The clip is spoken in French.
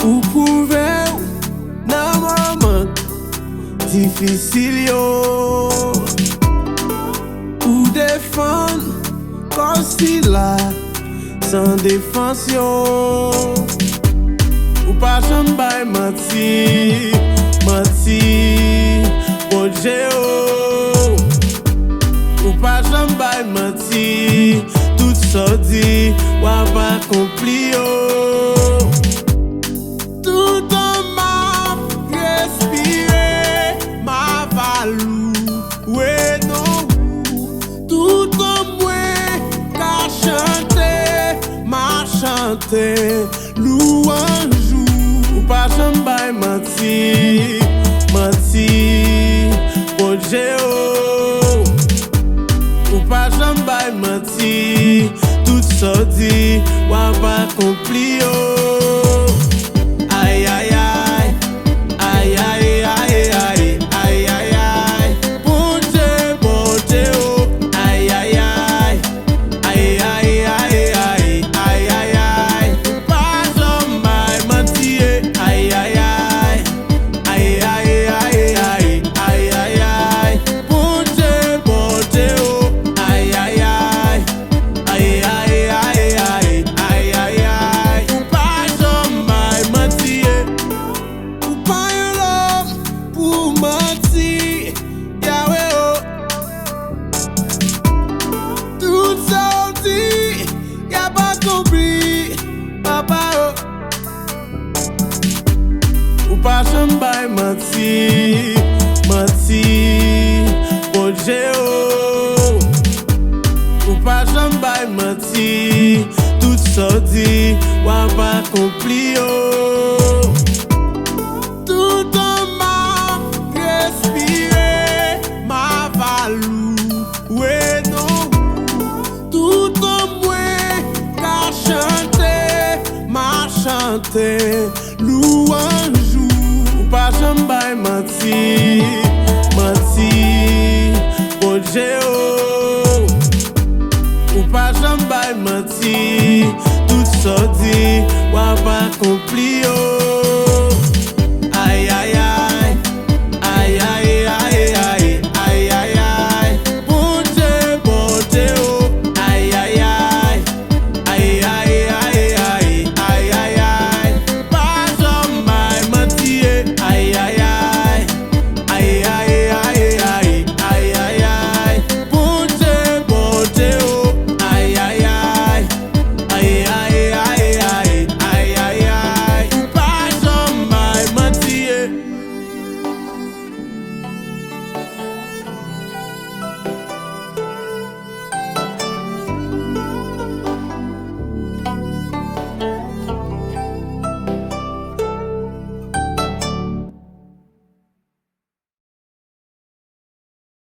Ou prouve nan moment difficile yo. Ou défendre comme si là sans défense yo. Ou pas jamais bay menti, bon Dieu. Ou pas jamais bay menti, tout ça dit, ou pas accompli yo. Tout en m'a respiré, ma valou, ouais non. Tout en moi, qu'a chanté, m'a chanté, louange. Ou pas jamais bay menti, bon Dieu. Ou pas jamais bay menti, tout ça dit, ou pas accompli yo. Aïe aïe aïe, aïe aïe aïe aïe, aïe aïe aïe, bon Dieu oh. Aïe aïe aïe, aïe aïe aïe aïe, aïe aïe aïe, pas jamais bay menti. Aïe aïe aïe, aïe aïe aïe aïe, aïe aïe aïe, bon Dieu oh. Aïe aïe aïe, aïe aïe aïe aïe, aïe aïe aïe, ou pas jamais bay menti. Ou pas un homme pour mentir, Yahweh oh. Tout ça on dit, y'a pas compris, papa oh. Ou pas jamais bay menti, bon Dieu oh. Ou pas jamais bay menti, tout ça dit, ou pas accompli yo. Tout en m'a respiré, ma valou, ouais non. Tout en moi, qu'a chanté, m'a chanté, louange. Ou pas jamais bay menti, bon Dieu oh. Ou pas jamais bay menti, tout ça dit, ou pas accompli